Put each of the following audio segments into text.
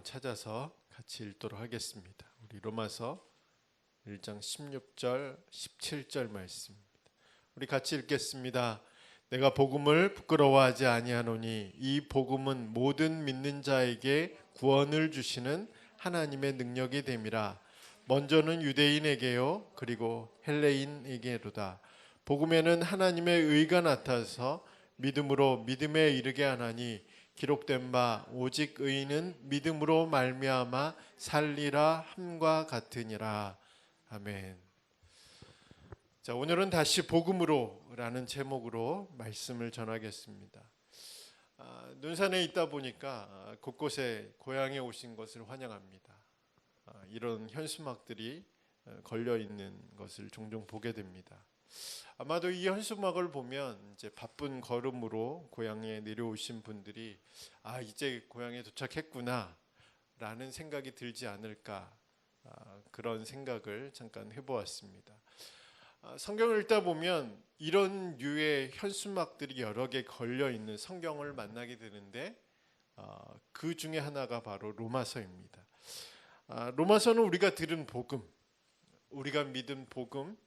찾아서 같이 읽도록 하겠습니다. 우리 로마서 1장 16절, 17절 말씀입니다. 우리 같이 읽겠습니다. 내가 복음을 부끄러워하지 아니하노니 이 복음은 모든 믿는 자에게 구원을 주시는 하나님의 능력이 됨이라. 먼저는 유대인에게요 그리고 헬레인에게로다. 복음에는 하나님의 의가 나타나서 믿음으로 믿음에 이르게 하나니 기록된 바 오직 의인은 믿음으로 말미암아 살리라 함과 같으니라. 아멘. 자, 오늘은 다시 복음으로라는 제목으로 말씀을 전하겠습니다. 눈산에 있다 보니까 곳곳에 고향에 오신 것을 환영합니다. 이런 현수막들이 걸려 있는 것을 종종 보게 됩니다. 아마도 이 현수막을 보면 이제 바쁜 걸음으로 고향에 내려오신 분들이 이제 고향에 도착했구나 라는 생각이 들지 않을까, 그런 생각을 잠깐 해보았습니다. 성경을 읽다 보면 이런 류의 현수막들이 여러 개 걸려 있는 성경을 만나게 되는데 그 중에 하나가 바로 로마서입니다. 로마서는 우리가 들은 복음, 우리가 믿은 복음,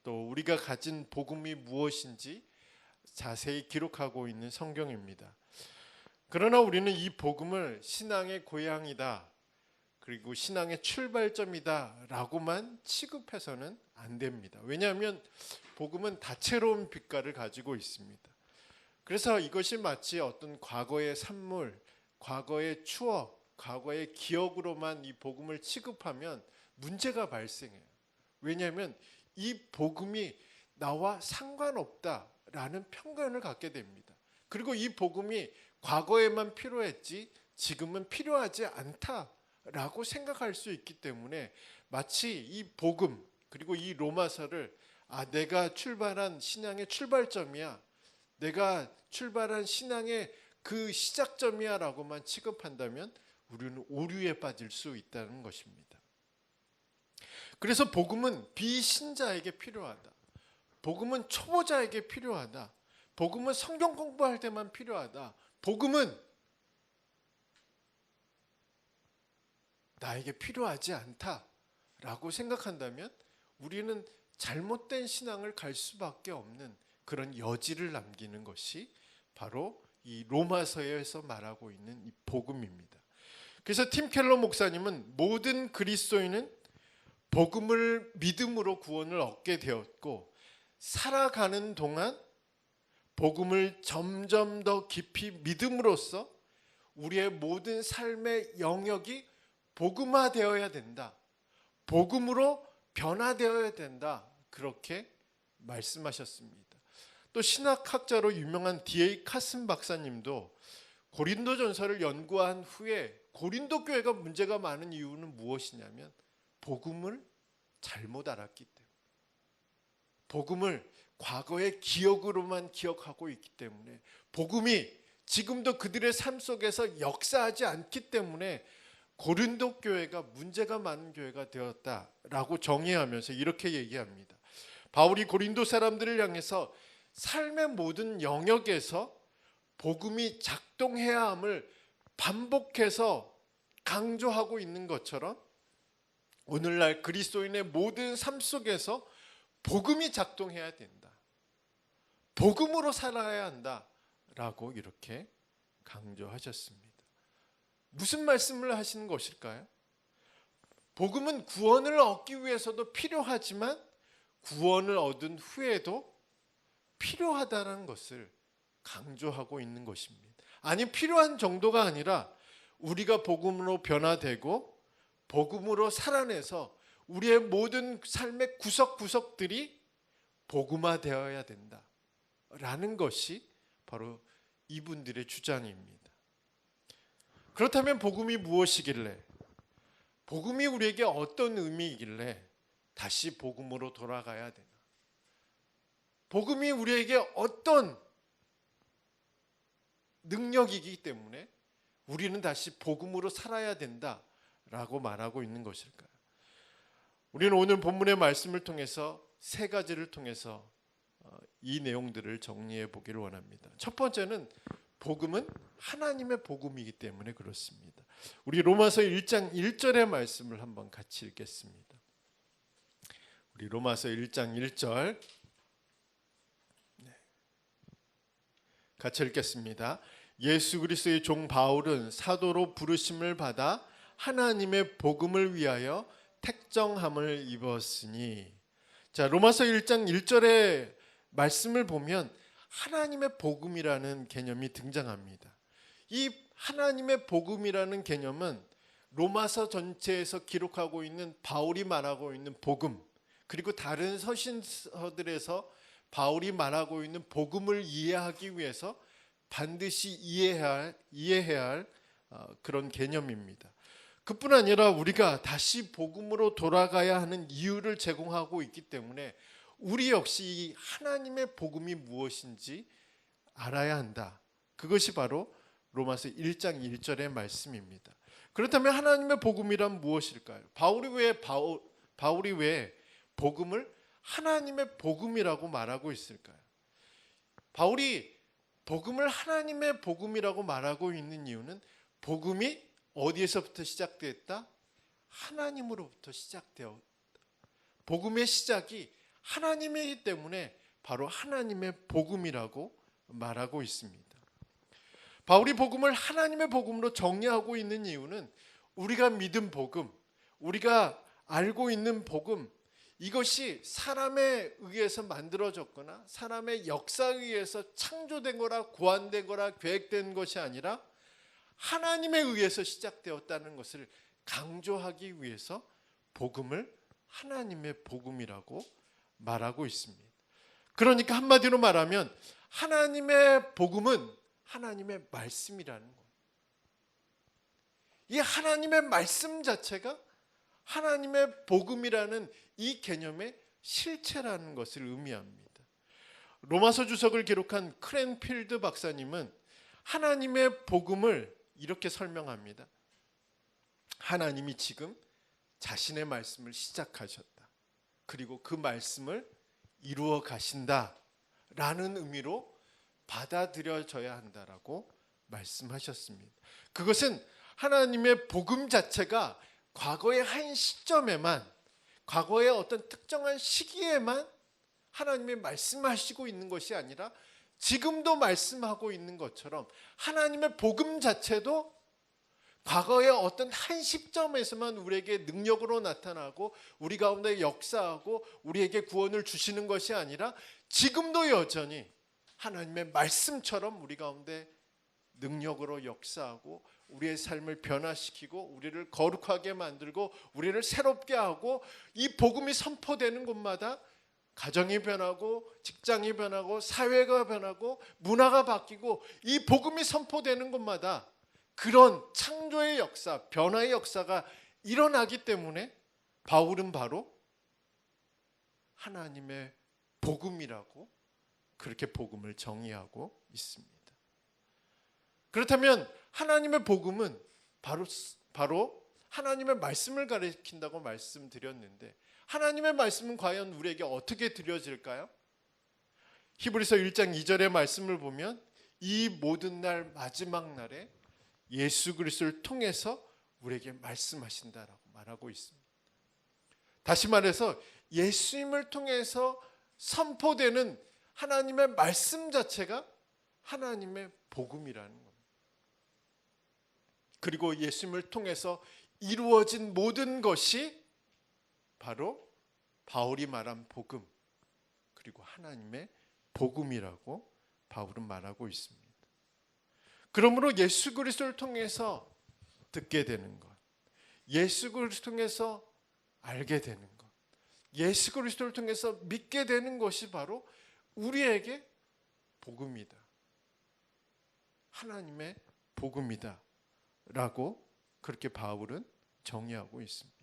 또 우리가 가진 복음이 무엇인지 자세히 기록하고 있는 성경입니다. 그러나 우리는 이 복음을 신앙의 고향이다, 그리고 신앙의 출발점이다 라고만 취급해서는 안 됩니다. 왜냐하면 복음은 다채로운 빛깔을 가지고 있습니다. 그래서 이것이 마치 어떤 과거의 산물, 과거의 추억, 과거의 기억으로만 이 복음을 취급하면 문제가 발생해요. 왜냐하면 이 복음이 나와 상관없다라는 편견을 갖게 됩니다. 그리고 이 복음이 과거에만 필요했지 지금은 필요하지 않다라고 생각할 수 있기 때문에 마치 이 복음 그리고 이 로마서를 내가 출발한 신앙의 출발점이야, 내가 출발한 신앙의 그 시작점이야 라고만 취급한다면 우리는 오류에 빠질 수 있다는 것입니다. 그래서 복음은 비신자에게 필요하다, 복음은 초보자에게 필요하다, 복음은 성경 공부할 때만 필요하다, 복음은 나에게 필요하지 않다라고 생각한다면 우리는 잘못된 신앙을 갈 수밖에 없는 그런 여지를 남기는 것이 바로 이 로마서에서 말하고 있는 이 복음입니다. 그래서 팀 켈러 목사님은 모든 그리스도인은 복음을 믿음으로 구원을 얻게 되었고 살아가는 동안 복음을 점점 더 깊이 믿음으로써 우리의 모든 삶의 영역이 복음화되어야 된다, 복음으로 변화되어야 된다, 그렇게 말씀하셨습니다. 또 신학학자로 유명한 D.A. 카슨 박사님도 고린도전서를 연구한 후에 고린도 교회가 문제가 많은 이유는 무엇이냐면 복음을 잘못 알았기 때문에, 복음을 과거의 기억으로만 기억하고 있기 때문에, 복음이 지금도 그들의 삶 속에서 역사하지 않기 때문에 고린도 교회가 문제가 많은 교회가 되었다라고 정의하면서 이렇게 얘기합니다. 바울이 고린도 사람들을 향해서 삶의 모든 영역에서 복음이 작동해야 함을 반복해서 강조하고 있는 것처럼 오늘날 그리스도인의 모든 삶 속에서 복음이 작동해야 된다, 복음으로 살아야 한다라고 이렇게 강조하셨습니다. 무슨 말씀을 하시는 것일까요? 복음은 구원을 얻기 위해서도 필요하지만 구원을 얻은 후에도 필요하다는 것을 강조하고 있는 것입니다. 아니, 필요한 정도가 아니라 우리가 복음으로 변화되고 복음으로 살아내서 우리의 모든 삶의 구석구석들이 복음화되어야 된다라는 것이 바로 이분들의 주장입니다. 그렇다면 복음이 무엇이길래, 복음이 우리에게 어떤 의미이길래 다시 복음으로 돌아가야 되나, 복음이 우리에게 어떤 능력이기 때문에 우리는 다시 복음으로 살아야 된다라고 말하고 있는 것일까요? 우리는 오늘 본문의 말씀을 통해서 세 가지를 통해서 이 내용들을 정리해 보기를 원합니다. 첫 번째는 복음은 하나님의 복음이기 때문에 그렇습니다. 우리 로마서 1장 1절의 말씀을 한번 같이 읽겠습니다. 우리 로마서 1장 1절 같이 읽겠습니다. 예수 그리스도의 종 바울은 사도로 부르심을 받아 하나님의 복음을 위하여 택정함을 입었으니. 자, 로마서 1장 1절의 말씀을 보면 하나님의 복음이라는 개념이 등장합니다. 이 하나님의 복음이라는 개념은 로마서 전체에서 기록하고 있는 바울이 말하고 있는 복음, 그리고 다른 서신서들에서 바울이 말하고 있는 복음을 이해하기 위해서 반드시 이해해야 할 그런 개념입니다. 그뿐 아니라 우리가 다시 복음으로 돌아가야 하는 이유를 제공하고 있기 때문에 우리 역시 이 하나님의 복음이 무엇인지 알아야 한다. 그것이 바로 로마서 1장 1절의 말씀입니다. 그렇다면 하나님의 복음이란 무엇일까요? 바울이 왜 복음을 하나님의 복음이라고 말하고 있을까요? 바울이 복음을 하나님의 복음이라고 말하고 있는 이유는 복음이 어디에서부터 시작되었다? 하나님으로부터 시작되었다. 복음의 시작이 하나님이기 때문에 바로 하나님의 복음이라고 말하고 있습니다. 바울이 복음을 하나님의 복음으로 정의하고 있는 이유는 우리가 믿은 복음, 우리가 알고 있는 복음, 이것이 사람에 의해서 만들어졌거나 사람의 역사에 의해서 창조된 거라 고안된 거라 계획된 것이 아니라 하나님에 의해서 시작되었다는 것을 강조하기 위해서 복음을 하나님의 복음이라고 말하고 있습니다. 그러니까 한마디로 말하면 하나님의 복음은 하나님의 말씀이라는 거예요. 이 하나님의 말씀 자체가 하나님의 복음이라는 이 개념의 실체라는 것을 의미합니다. 로마서 주석을 기록한 크랜필드 박사님은 하나님의 복음을 이렇게 설명합니다. 하나님이 지금 자신의 말씀을 시작하셨다. 그리고 그 말씀을 이루어 가신다 라는 의미로 받아들여져야 한다라고 말씀하셨습니다. 그것은 하나님의 복음 자체가 과거의 한 시점에만, 과거의 어떤 특정한 시기에만 하나님이 말씀하시고 있는 것이 아니라 지금도 말씀하고 있는 것처럼 하나님의 복음 자체도 과거의 어떤 한 시점에서만 우리에게 능력으로 나타나고 우리 가운데 역사하고 우리에게 구원을 주시는 것이 아니라 지금도 여전히 하나님의 말씀처럼 우리 가운데 능력으로 역사하고 우리의 삶을 변화시키고 우리를 거룩하게 만들고 우리를 새롭게 하고 이 복음이 선포되는 곳마다 가정이 변하고 직장이 변하고 사회가 변하고 문화가 바뀌고 이 복음이 선포되는 곳마다 그런 창조의 역사, 변화의 역사가 일어나기 때문에 바울은 바로 하나님의 복음이라고 그렇게 복음을 정의하고 있습니다. 그렇다면 하나님의 복음은 바로 하나님의 말씀을 가리킨다고 말씀드렸는데 하나님의 말씀은 과연 우리에게 어떻게 드려질까요? 히브리서 1장 2절의 말씀을 보면 이 모든 날 마지막 날에 예수 그리스도를 통해서 우리에게 말씀하신다라고 말하고 있습니다. 다시 말해서 예수님을 통해서 선포되는 하나님의 말씀 자체가 하나님의 복음이라는 겁니다. 그리고 예수님을 통해서 이루어진 모든 것이 바로 바울이 말한 복음, 그리고 하나님의 복음이라고 바울은 말하고 있습니다. 그러므로 예수 그리스도를 통해서 듣게 되는 것, 예수 그리스도를 통해서 알게 되는 것, 예수 그리스도를 통해서 믿게 되는 것이 바로 우리에게 복음이다. 하나님의 복음이다. 라고 그렇게 바울은 정의하고 있습니다.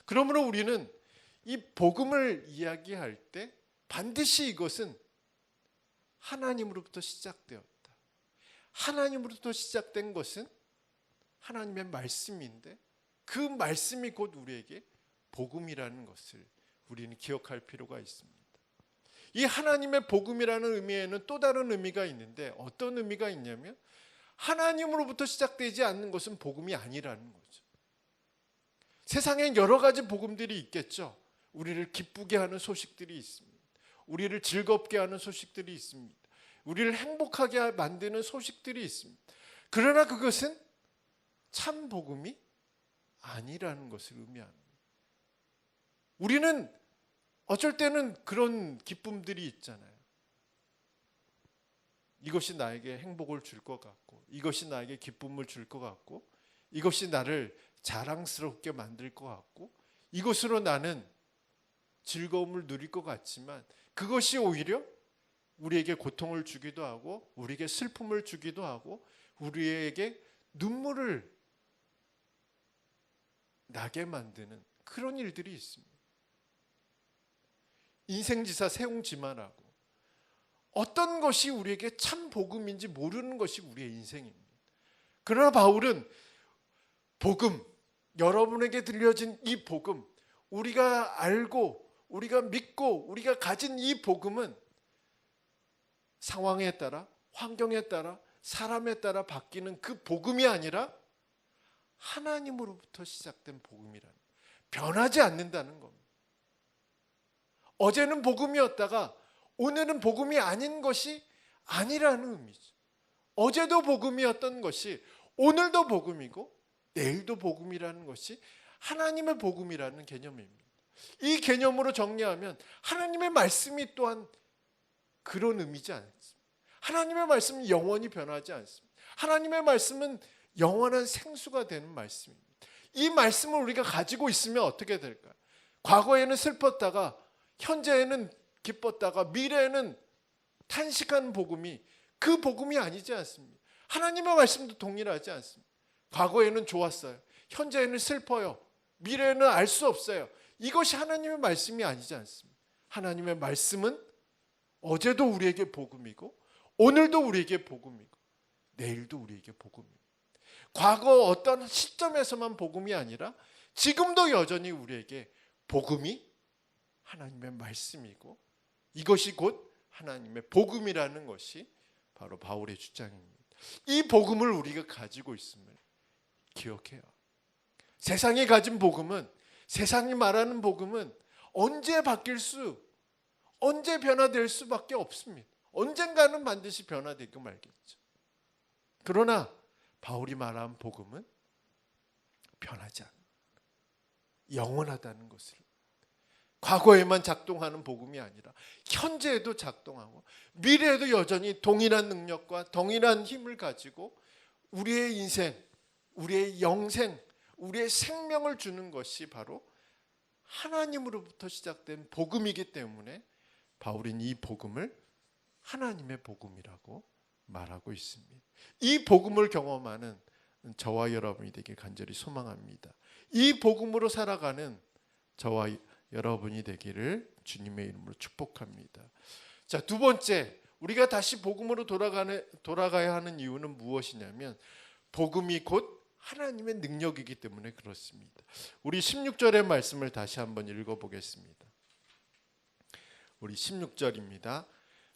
그러므로 우리는 이 복음을 이야기할 때 반드시 이것은 하나님으로부터 시작되었다. 하나님으로부터 시작된 것은 하나님의 말씀인데 그 말씀이 곧 우리에게 복음이라는 것을 우리는 기억할 필요가 있습니다. 이 하나님의 복음이라는 의미에는 또 다른 의미가 있는데 어떤 의미가 있냐면 하나님으로부터 시작되지 않는 것은 복음이 아니라는 거죠. 세상엔 여러 가지 복음들이 있겠죠. 우리를 기쁘게 하는 소식들이 있습니다. 우리를 즐겁게 하는 소식들이 있습니다. 우리를 행복하게 만드는 소식들이 있습니다. 그러나 그것은 참 복음이 아니라는 것을 의미합니다. 우리는 어쩔 때는 그런 기쁨들이 있잖아요. 이것이 나에게 행복을 줄 것 같고, 이것이 나에게 기쁨을 줄 것 같고, 이것이 나를 자랑스럽게 만들 것 같고, 이것으로 나는 즐거움을 누릴 것 같지만 그것이 오히려 우리에게 고통을 주기도 하고, 우리에게 슬픔을 주기도 하고, 우리에게 눈물을 나게 만드는 그런 일들이 있습니다. 인생지사 세웅지마라고 어떤 것이 우리에게 참 복음인지 모르는 것이 우리의 인생입니다. 그러나 바울은 복음, 여러분에게 들려진 이 복음, 우리가 알고 우리가 믿고 우리가 가진 이 복음은 상황에 따라, 환경에 따라, 사람에 따라 바뀌는 그 복음이 아니라 하나님으로부터 시작된 복음이라는, 변하지 않는다는 겁니다. 어제는 복음이었다가 오늘은 복음이 아닌 것이 아니라는 의미죠. 어제도 복음이었던 것이 오늘도 복음이고 내일도 복음이라는 것이 하나님의 복음이라는 개념입니다. 이 개념으로 정리하면 하나님의 말씀이 또한 그런 의미지 않습니다. 하나님의 말씀은 영원히 변하지 않습니다. 하나님의 말씀은 영원한 생수가 되는 말씀입니다. 이 말씀을 우리가 가지고 있으면 어떻게 될까요? 과거에는 슬펐다가 현재에는 기뻤다가 미래에는 탄식하는 복음이 그 복음이 아니지 않습니다. 하나님의 말씀도 동일하지 않습니다. 과거에는 좋았어요. 현재에는 슬퍼요. 미래에는 알 수 없어요. 이것이 하나님의 말씀이 아니지 않습니다. 하나님의 말씀은 어제도 우리에게 복음이고 오늘도 우리에게 복음이고 내일도 우리에게 복음입니다. 과거 어떤 시점에서만 복음이 아니라 지금도 여전히 우리에게 복음이 하나님의 말씀이고 이것이 곧 하나님의 복음이라는 것이 바로 바울의 주장입니다. 이 복음을 우리가 가지고 있음을 기억해요. 세상이 가진 복음은, 세상이 말하는 복음은 언제 언제 변화될 수밖에 없습니다. 언젠가는 반드시 변화되고 말겠죠. 그러나 바울이 말한 복음은 변하지 않는, 영원하다는 것을, 과거에만 작동하는 복음이 아니라 현재에도 작동하고 미래에도 여전히 동일한 능력과 동일한 힘을 가지고 우리의 인생, 우리의 영생, 우리의 생명을 주는 것이 바로 하나님으로부터 시작된 복음이기 때문에 바울은 이 복음을 하나님의 복음이라고 말하고 있습니다. 이 복음을 경험하는 저와 여러분이 되길 간절히 소망합니다. 이 복음으로 살아가는 저와 여러분이 되기를 주님의 이름으로 축복합니다. 자, 두 번째, 우리가 다시 복음으로 돌아가야 하는 이유는 무엇이냐면 복음이 곧 하나님의 능력이기 때문에 그렇습니다. 우리 16절의 말씀을 다시 한번 읽어보겠습니다. 우리 16절입니다.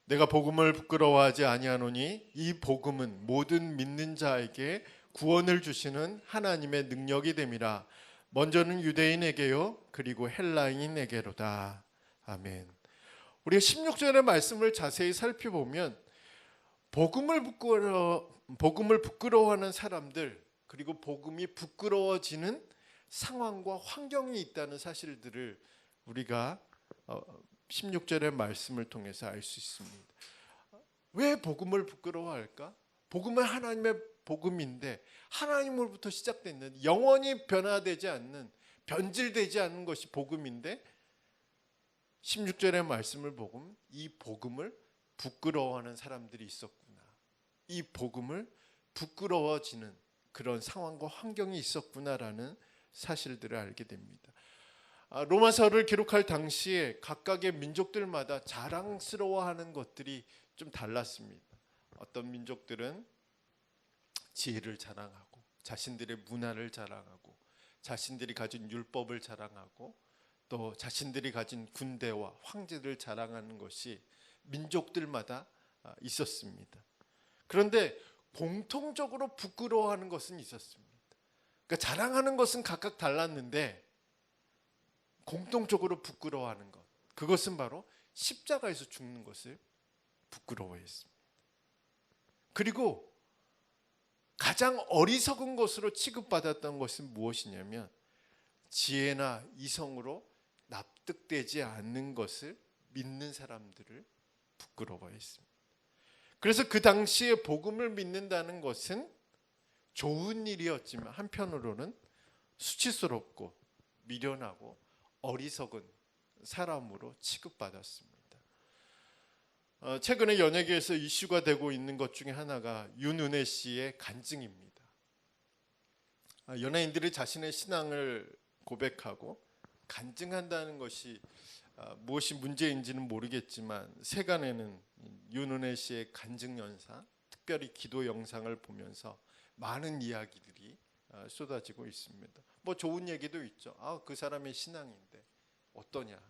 내가 복음을 부끄러워하지 아니하노니 이 복음은 모든 믿는 자에게 구원을 주시는 하나님의 능력이 됨이라. 먼저는 유대인에게요 그리고 헬라인에게로다. 아멘. 우리가 16절의 말씀을 자세히 살펴보면 복음을 부끄러워하는 사람들, 그리고 복음이 부끄러워지는 상황과 환경이 있다는 사실들을 우리가 16절의 말씀을 통해서 알 수 있습니다. 왜 복음을 부끄러워할까? 복음은 하나님의 복음인데 하나님으로부터 시작되는 영원히 변화되지 않는, 변질되지 않는 것이 복음인데 16절의 말씀을 보면 이 복음을 부끄러워하는 사람들이 있었구나. 이 복음을 부끄러워지는 그런 상황과 환경이 있었구나라는 사실들을 알게 됩니다. 로마서를 기록할 당시에 각각의 민족들마다 자랑스러워하는 것들이 좀 달랐습니다. 어떤 민족들은 지혜를 자랑하고 자신들의 문화를 자랑하고 자신들이 가진 율법을 자랑하고 또 자신들이 가진 군대와 황제를 자랑하는 것이 민족들마다 있었습니다. 그런데 공통적으로 부끄러워하는 것은 있었습니다. 그러니까 자랑하는 것은 각각 달랐는데 공통적으로 부끄러워하는 것, 그것은 바로 십자가에서 죽는 것을 부끄러워했습니다. 그리고 가장 어리석은 것으로 취급받았던 것은 무엇이냐면 지혜나 이성으로 납득되지 않는 것을 믿는 사람들을 부끄러워했습니다. 그래서 그 당시에 복음을 믿는다는 것은 좋은 일이었지만 한편으로는 수치스럽고 미련하고 어리석은 사람으로 취급받았습니다. 최근에 연예계에서 이슈가 되고 있는 것 중에 하나가 윤은혜 씨의 간증입니다. 연예인들이 자신의 신앙을 고백하고 간증한다는 것이 무엇이 문제인지는 모르겠지만 세간에는 윤은혜 씨의 간증 영상, 특별히 기도 영상을 보면서 많은 이야기들이 쏟아지고 있습니다. 뭐 좋은 얘기도 있죠. 그 사람의 신앙인데 어떠냐.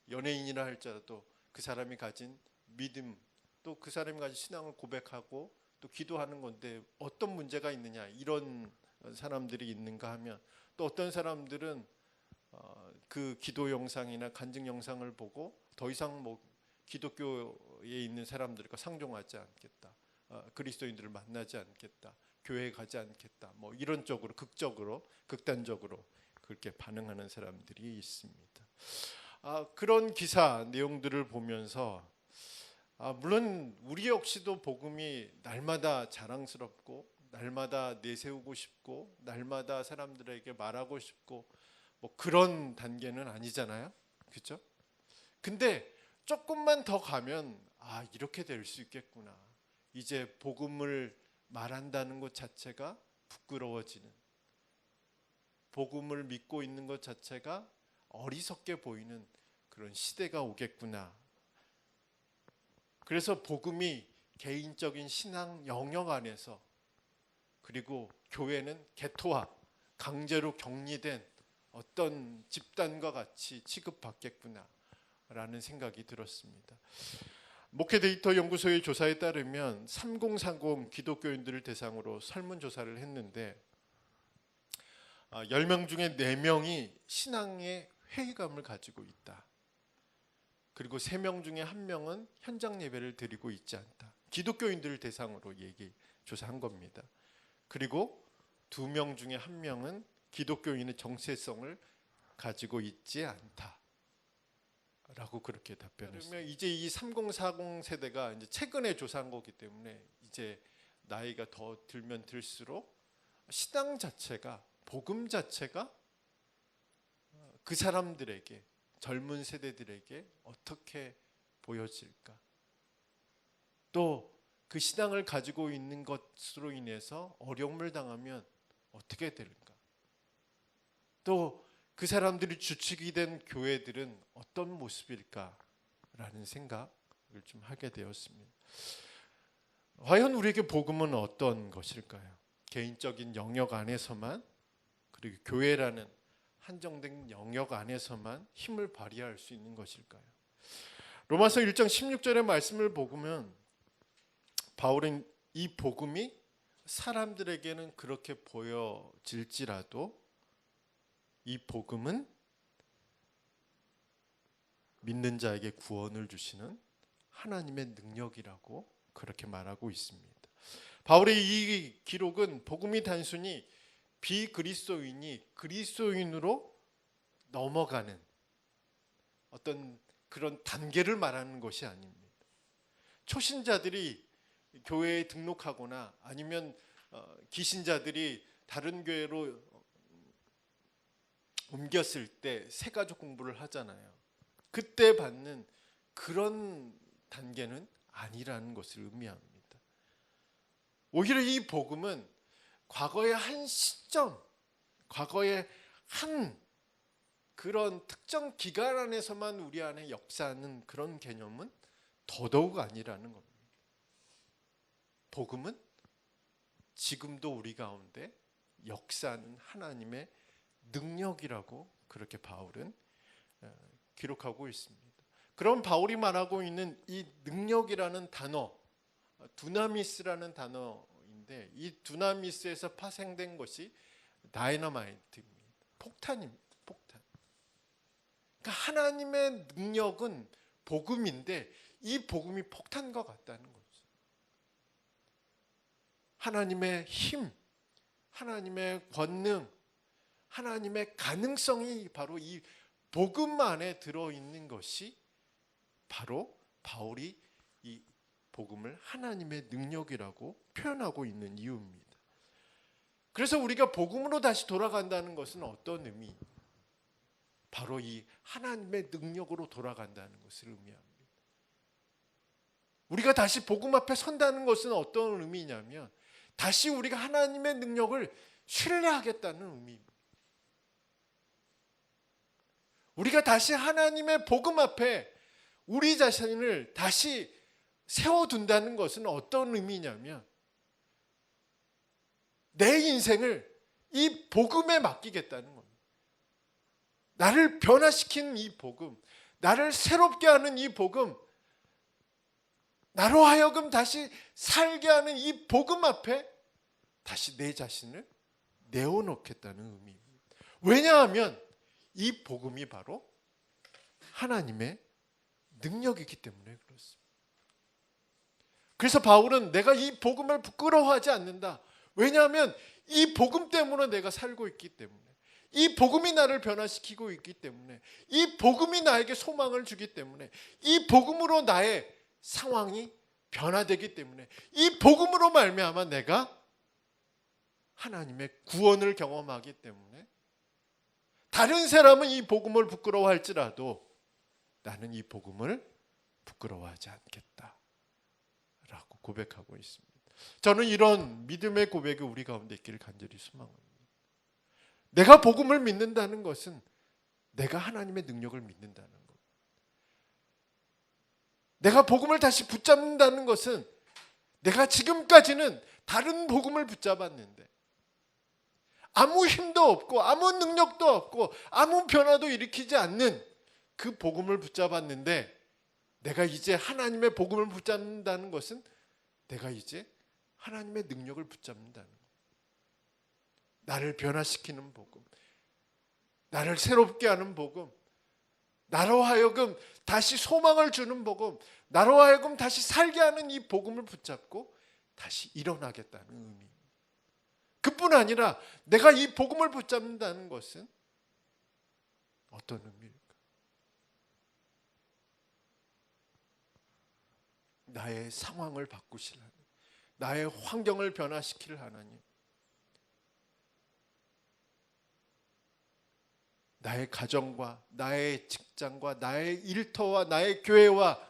연예인이라 할지라도 그 사람이 가진 믿음, 또 그 사람이 가진 신앙을 고백하고 또 기도하는 건데 어떤 문제가 있느냐, 이런 사람들이 있는가 하면, 또 어떤 사람들은 그 기도 영상이나 간증 영상을 보고 더 이상 뭐 기독교에 있는 사람들과 상종하지 않겠다, 그리스도인들을 만나지 않겠다, 교회에 가지 않겠다, 뭐 이런 쪽으로 극단적으로 그렇게 반응하는 사람들이 있습니다. 그런 기사 내용들을 보면서 물론 우리 역시도 복음이 날마다 자랑스럽고 날마다 내세우고 싶고 날마다 사람들에게 말하고 싶고 뭐 그런 단계는 아니잖아요, 그렇죠? 근데 조금만 더 가면 이렇게 될 수 있겠구나. 이제 복음을 말한다는 것 자체가 부끄러워지는, 복음을 믿고 있는 것 자체가 어리석게 보이는 그런 시대가 오겠구나. 그래서 복음이 개인적인 신앙 영역 안에서, 그리고 교회는 개토화, 강제로 격리된 어떤 집단과 같이 취급받겠구나 라는 생각이 들었습니다. 목회데이터 연구소의 조사에 따르면 3030 기독교인들을 대상으로 설문조사를 했는데 10명 중에 4명이 신앙의 회의감을 가지고 있다. 그리고 3명 중에 1명은 현장 예배를 드리고 있지 않다. 기독교인들을 대상으로 조사한 겁니다. 그리고 2명 중에 1명은 기독교인의 정체성을 가지고 있지 않다 라고 그렇게 답변했어요. 이제 이 3040 세대가 이제 최근에 조사한 거기 때문에 이제 나이가 더 들면 들수록 신앙 자체가, 복음 자체가 그 사람들에게, 젊은 세대들에게 어떻게 보여질까? 또 그 신앙을 가지고 있는 것으로 인해서 어려움을 당하면 어떻게 될까? 또 그 사람들이 주축이 된 교회들은 어떤 모습일까라는 생각을 좀 하게 되었습니다. 과연 우리에게 복음은 어떤 것일까요? 개인적인 영역 안에서만, 그리고 교회라는 한정된 영역 안에서만 힘을 발휘할 수 있는 것일까요? 로마서 1장 16절의 말씀을 보면 바울은 이 복음이 사람들에게는 그렇게 보여질지라도 이 복음은 믿는 자에게 구원을 주시는 하나님의 능력이라고 그렇게 말하고 있습니다. 바울의 이 기록은 복음이 단순히 비그리스도인이 그리스도인으로 넘어가는 어떤 그런 단계를 말하는 것이 아닙니다. 초신자들이 교회에 등록하거나 아니면 기신자들이 다른 교회로 옮겼을 때 새가족 공부를 하잖아요. 그때 받는 그런 단계는 아니라는 것을 의미합니다. 오히려 이 복음은 과거의 한 시점, 과거의 한 그런 특정 기간 안에서만 우리 안에 역사하는 그런 개념은 더더욱 아니라는 겁니다. 복음은 지금도 우리 가운데 역사하는 하나님의 능력이라고 그렇게 바울은 기록하고 있습니다. 그럼 바울이 말하고 있는 이 능력이라는 단어, 두나미스라는 단어의 있는데 이 두나미스에서 파생된 것이 다이너마이트입니다. 폭탄입니다. 폭탄. 그러니까 하나님의 능력은 복음인데 이 복음이 폭탄과 같다는 거죠. 하나님의 힘, 하나님의 권능, 하나님의 가능성이 바로 이 복음 안에 들어있는 것이 바로 바울이 이 복음을 하나님의 능력이라고 표현하고 있는 이유입니다. 그래서 우리가 복음으로 다시 돌아간다는 것은 어떤 의미? 바로 이 하나님의 능력으로 돌아간다는 것을 의미합니다. 우리가 다시 복음 앞에 선다는 것은 어떤 의미냐면 다시 우리가 하나님의 능력을 신뢰하겠다는 의미입니다. 우리가 다시 하나님의 복음 앞에 우리 자신을 다시 세워둔다는 것은 어떤 의미냐면 내 인생을 이 복음에 맡기겠다는 겁니다. 나를 변화시키는 이 복음, 나를 새롭게 하는 이 복음, 나로 하여금 다시 살게 하는 이 복음 앞에 다시 내 자신을 내어놓겠다는 의미입니다. 왜냐하면 이 복음이 바로 하나님의 능력이기 때문에 그렇습니다. 그래서 바울은 내가 이 복음을 부끄러워하지 않는다. 왜냐하면 이 복음 때문에 내가 살고 있기 때문에, 이 복음이 나를 변화시키고 있기 때문에, 이 복음이 나에게 소망을 주기 때문에, 이 복음으로 나의 상황이 변화되기 때문에, 이 복음으로 말미암아 내가 하나님의 구원을 경험하기 때문에 다른 사람은 이 복음을 부끄러워할지라도 나는 이 복음을 부끄러워하지 않겠다 라고 고백하고 있습니다. 저는 이런 믿음의 고백이 우리 가운데 있기를 간절히 소망합니다. 내가 복음을 믿는다는 것은 내가 하나님의 능력을 믿는다는 것. 내가 복음을 다시 붙잡는다는 것은 내가 지금까지는 다른 복음을 붙잡았는데 아무 힘도 없고 아무 능력도 없고 아무 변화도 일으키지 않는 그 복음을 붙잡았는데 내가 이제 하나님의 복음을 붙잡는다는 것은 내가 이제 하나님의 능력을 붙잡는다는 것. 나를 변화시키는 복음, 나를 새롭게 하는 복음, 나로 하여금 다시 소망을 주는 복음, 나로 하여금 다시 살게 하는 이 복음을 붙잡고 다시 일어나겠다는 의미입니다. 그뿐 아니라 내가 이 복음을 붙잡는다는 것은 어떤 의미일까? 나의 상황을 바꾸실 하나님, 나의 환경을 변화시킬 하나님, 나의 가정과 나의 직장과 나의 일터와 나의 교회와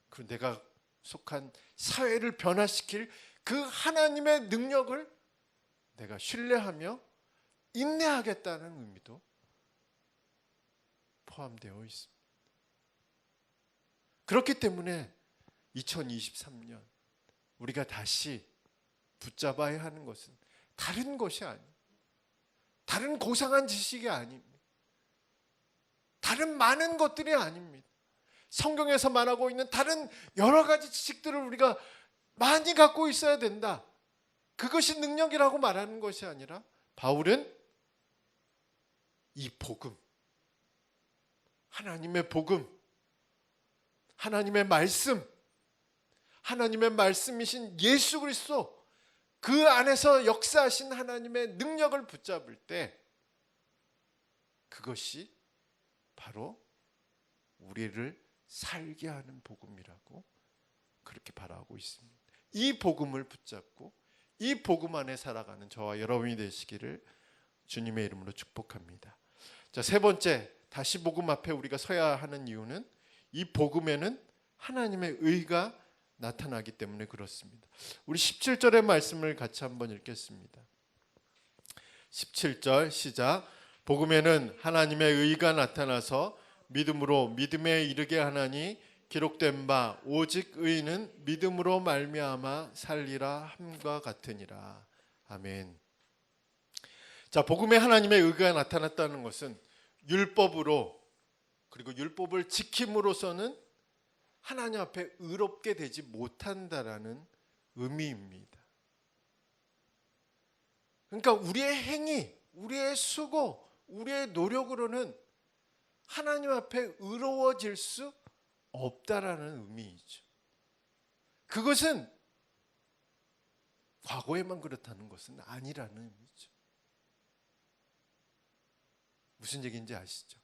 그 내가 속한 사회를 변화시킬 그 하나님의 능력을 내가 신뢰하며 인내하겠다는 의미도 포함되어 있습니다. 그렇기 때문에 2023년 우리가 다시 붙잡아야 하는 것은 다른 것이 아닙니다. 다른 고상한 지식이 아닙니다. 다른 많은 것들이 아닙니다. 성경에서 말하고 있는 다른 여러 가지 지식들을 우리가 많이 갖고 있어야 된다. 그것이 능력이라고 말하는 것이 아니라 바울은 이 복음, 하나님의 복음, 하나님의 말씀, 하나님의 말씀이신 예수 그리스도 그 안에서 역사하신 하나님의 능력을 붙잡을 때 그것이 바로 우리를 살게 하는 복음이라고 그렇게 바라고 있습니다. 이 복음을 붙잡고 이 복음 안에 살아가는 저와 여러분이 되시기를 주님의 이름으로 축복합니다. 자, 세 번째, 다시 복음 앞에 우리가 서야 하는 이유는 이 복음에는 하나님의 의가 나타나기 때문에 그렇습니다. 우리 17절의 말씀을 같이 한번 읽겠습니다. 17절 시작. 복음에는 하나님의 의가 나타나서 믿음으로 믿음에 이르게 하나니 기록된 바 오직 의인은 믿음으로 말미암아 살리라 함과 같으니라. 아멘. 자, 복음에 하나님의 의가 나타났다는 것은 율법으로 그리고 율법을 지킴으로써는 하나님 앞에 의롭게 되지 못한다라는 의미입니다. 그러니까 우리의 행위, 우리의 수고, 우리의 노력으로는 하나님 앞에 의로워질 수 없다라는 의미이죠. 그것은 과거에만 그렇다는 것은 아니라는 의미죠. 무슨 얘기인지 아시죠?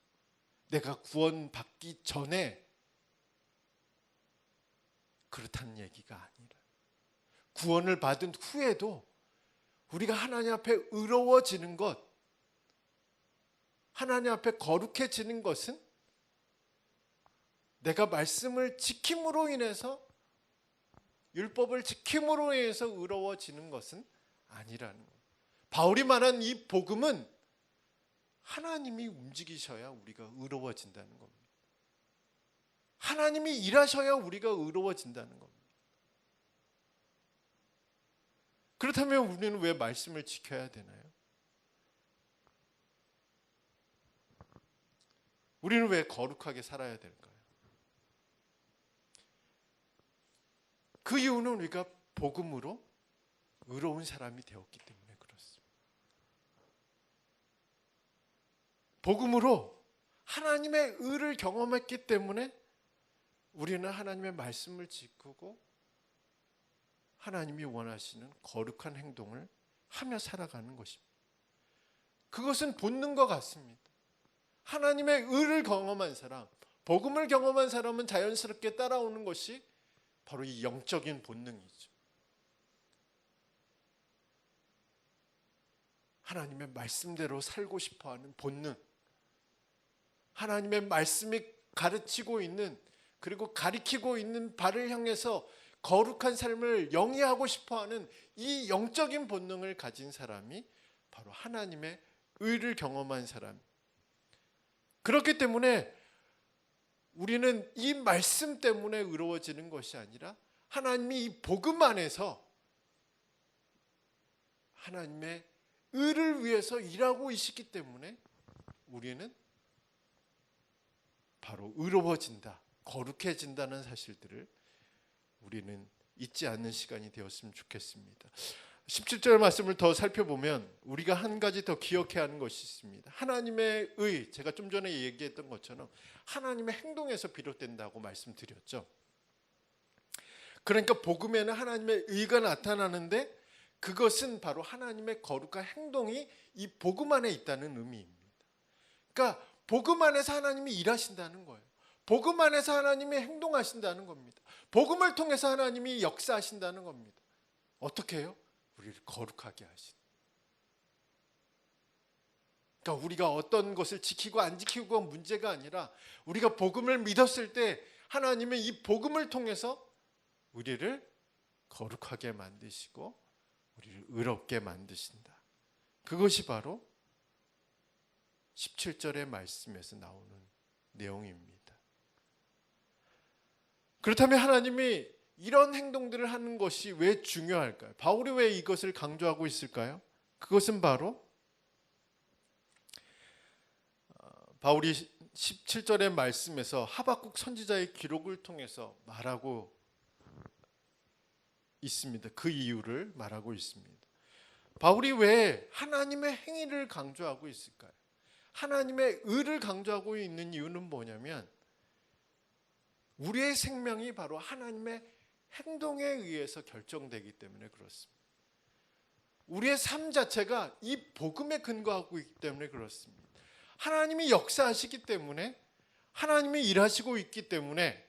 내가 구원받기 전에 그렇다는 얘기가 아니라 구원을 받은 후에도 우리가 하나님 앞에 의로워지는 것, 하나님 앞에 거룩해지는 것은 내가 말씀을 지킴으로 인해서, 율법을 지킴으로 인해서 의로워지는 것은 아니라는 거예요. 바울이 말한 이 복음은 하나님이 움직이셔야 우리가 의로워진다는 겁니다. 하나님이 일하셔야 우리가 의로워진다는 겁니다. 그렇다면 우리는 왜 말씀을 지켜야 되나요? 우리는 왜 거룩하게 살아야 될까요? 그 이유는 우리가 복음으로 의로운 사람이 되었기 때문에 그렇습니다. 복음으로 하나님의 의를 경험했기 때문에 우리는 하나님의 말씀을 지키고 하나님이 원하시는 거룩한 행동을 하며 살아가는 것입니다. 그것은 본능과 같습니다. 하나님의 의를 경험한 사람, 복음을 경험한 사람은 자연스럽게 따라오는 것이 바로 이 영적인 본능이죠. 하나님의 말씀대로 살고 싶어하는 본능, 하나님의 말씀이 가르치고 있는, 그리고 가리키고 있는 바를 향해서 거룩한 삶을 영위하고 싶어하는 이 영적인 본능을 가진 사람이 바로 하나님의 의를 경험한 사람. 그렇기 때문에 우리는 이 말씀 때문에 의로워지는 것이 아니라 하나님이 이 복음 안에서 하나님의 의를 위해서 일하고 있기 때문에 우리는 바로 의로워진다, 거룩해진다는 사실들을 우리는 잊지 않는 시간이 되었으면 좋겠습니다. 17절 말씀을 더 살펴보면 우리가 한 가지 더 기억해야 하는 것이 있습니다. 하나님의 의, 제가 좀 전에 얘기했던 것처럼 하나님의 행동에서 비롯된다고 말씀드렸죠. 그러니까 복음에는 하나님의 의가 나타나는데 그것은 바로 하나님의 거룩한 행동이 이 복음 안에 있다는 의미입니다. 그러니까 복음 안에서 하나님이 일하신다는 거예요. 복음 안에서 하나님이 행동하신다는 겁니다. 복음을 통해서 하나님이 역사하신다는 겁니다. 어떻게 해요? 우리를 거룩하게 하신. 그러니까 우리가 어떤 것을 지키고 안 지키고가 문제가 아니라 우리가 복음을 믿었을 때 하나님은 이 복음을 통해서 우리를 거룩하게 만드시고 우리를 의롭게 만드신다. 그것이 바로 17절의 말씀에서 나오는 내용입니다. 그렇다면 하나님이 이런 행동들을 하는 것이 왜 중요할까요? 바울이 왜 이것을 강조하고 있을까요? 그것은 바로 바울이 17절의 말씀에서 하박국 선지자의 기록을 통해서 말하고 있습니다. 그 이유를 말하고 있습니다. 바울이 왜 하나님의 행위를 강조하고 있을까요? 하나님의 의를 강조하고 있는 이유는 뭐냐면 우리의 생명이 바로 하나님의 행동에 의해서 결정되기 때문에 그렇습니다. 우리의 삶 자체가 이 복음에 근거하고 있기 때문에 그렇습니다. 하나님이 역사하시기 때문에, 하나님이 일하시고 있기 때문에,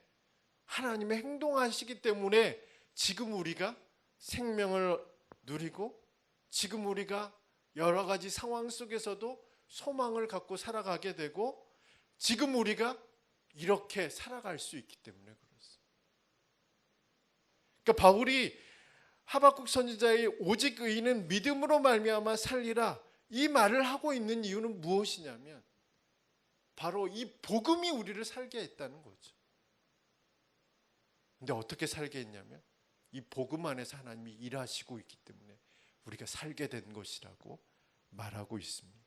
하나님의 행동하시기 때문에 지금 우리가 생명을 누리고 지금 우리가 여러 가지 상황 속에서도 소망을 갖고 살아가게 되고 지금 우리가 이렇게 살아갈 수 있기 때문에 그렇습니다. 그러니까 바울이 하박국 선지자의 오직 의인은 믿음으로 말미암아 살리라 이 말을 하고 있는 이유는 무엇이냐면 바로 이 복음이 우리를 살게 했다는 거죠. 근데 어떻게 살게 했냐면 이 복음 안에서 하나님이 일하시고 있기 때문에 우리가 살게 된 것이라고 말하고 있습니다.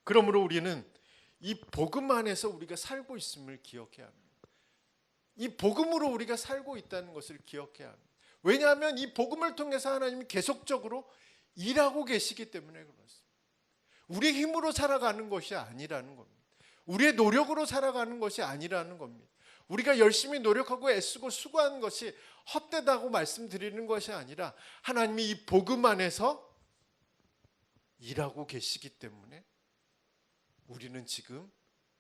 그러므로 우리는 이 복음 안에서 우리가 살고 있음을 기억해야 합니다. 이 복음으로 우리가 살고 있다는 것을 기억해야 합니다. 왜냐하면 이 복음을 통해서 하나님이 계속적으로 일하고 계시기 때문에 그렇습니다. 우리의 힘으로 살아가는 것이 아니라는 겁니다. 우리의 노력으로 살아가는 것이 아니라는 겁니다. 우리가 열심히 노력하고 애쓰고 수고하는 것이 헛되다고 말씀드리는 것이 아니라 하나님이 이 복음 안에서 일하고 계시기 때문에 우리는 지금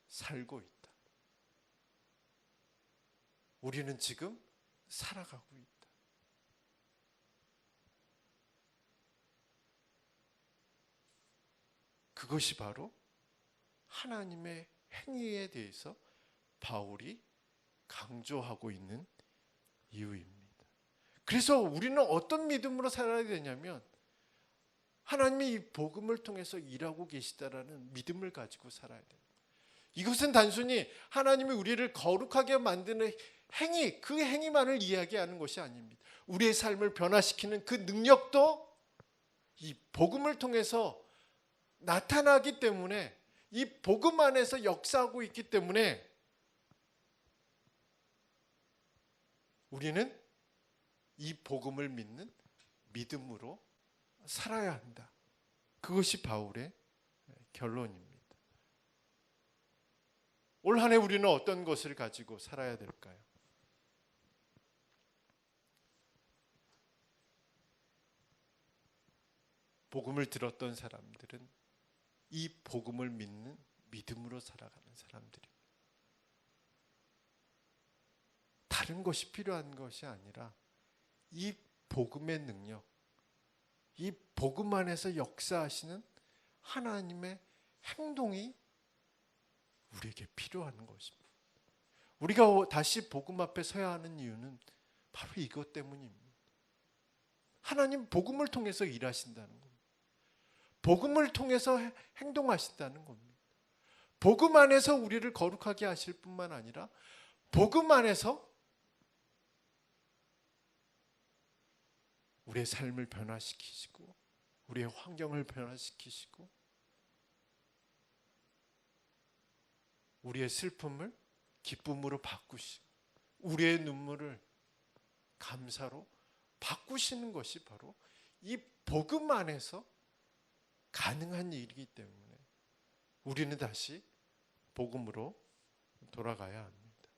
살고 있다. 우리는 지금 살아가고 있다. 그것이 바로 하나님의 행위에 대해서 바울이 강조하고 있는 이유입니다. 그래서 우리는 어떤 믿음으로 살아야 되냐면 하나님이 이 복음을 통해서 일하고 계시다라는 믿음을 가지고 살아야 돼요. 이것은 단순히 하나님이 우리를 거룩하게 만드는 행위, 그 행위만을 이야기하는 것이 아닙니다. 우리의 삶을 변화시키는 그 능력도 이 복음을 통해서 나타나기 때문에, 이 복음 안에서 역사하고 있기 때문에 우리는 이 복음을 믿는 믿음으로 살아야 한다. 그것이 바울의 결론입니다. 올 한 해 우리는 어떤 것을 가지고 살아야 될까요? 복음을 들었던 사람들은 이 복음을 믿는 믿음으로 살아가는 사람들입니다. 다른 것이 필요한 것이 아니라 이 복음의 능력, 이 복음 안에서 역사하시는 하나님의 행동이 우리에게 필요한 것입니다. 우리가 다시 복음 앞에 서야 하는 이유는 바로 이것 때문입니다. 하나님 복음을 통해서 일하신다는 겁니다. 복음을 통해서 행동하신다는 겁니다. 복음 안에서 우리를 거룩하게 하실 뿐만 아니라 복음 안에서 우리의 삶을 변화시키시고 우리의 환경을 변화시키시고 우리의 슬픔을 기쁨으로 바꾸시고 우리의 눈물을 감사로 바꾸시는 것이 바로 이 복음 안에서 가능한 일이기 때문에 우리는 다시 복음으로 돌아가야 합니다.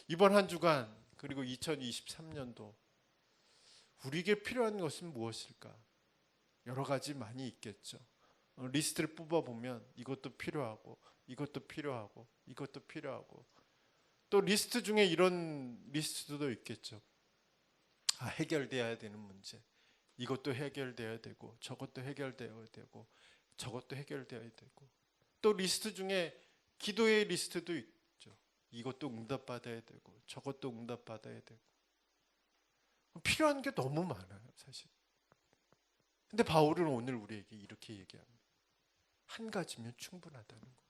이번 한 주간 그리고 2023년도 우리에게 필요한 것은 무엇일까? 여러 가지 많이 있겠죠. 리스트를 뽑아보면 이것도 필요하고 이것도 필요하고 이것도 필요하고 또 리스트 중에 이런 리스트도 있겠죠. 해결돼야 되는 문제, 이것도 해결돼야 되고 저것도 해결돼야 되고 저것도 해결돼야 되고 또 리스트 중에 기도의 리스트도 있죠. 이것도 응답받아야 되고 저것도 응답받아야 되고 필요한 게 너무 많아요, 사실. 근데 바울은 오늘 우리에게 이렇게 얘기합니다. 한 가지면 충분하다는 것.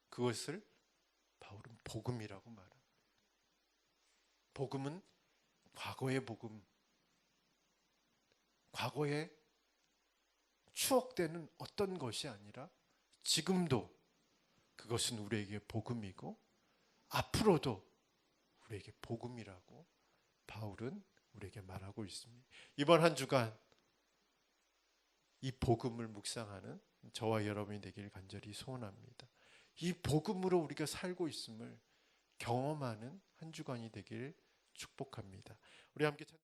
그것을 바울은 복음이라고 말합니다. 복음은 과거의 복음, 과거에 추억되는 어떤 것이 아니라 지금도 그것은 우리에게 복음이고 앞으로도 우리에게 복음이라고 바울은 우리에게 말하고 있습니다. 이번 한 주간 이 복음을 묵상하는 저와 여러분이 되길 간절히 소원합니다. 이 복음으로 우리가 살고 있음을 경험하는 한 주간이 되길 축복합니다. 우리 함께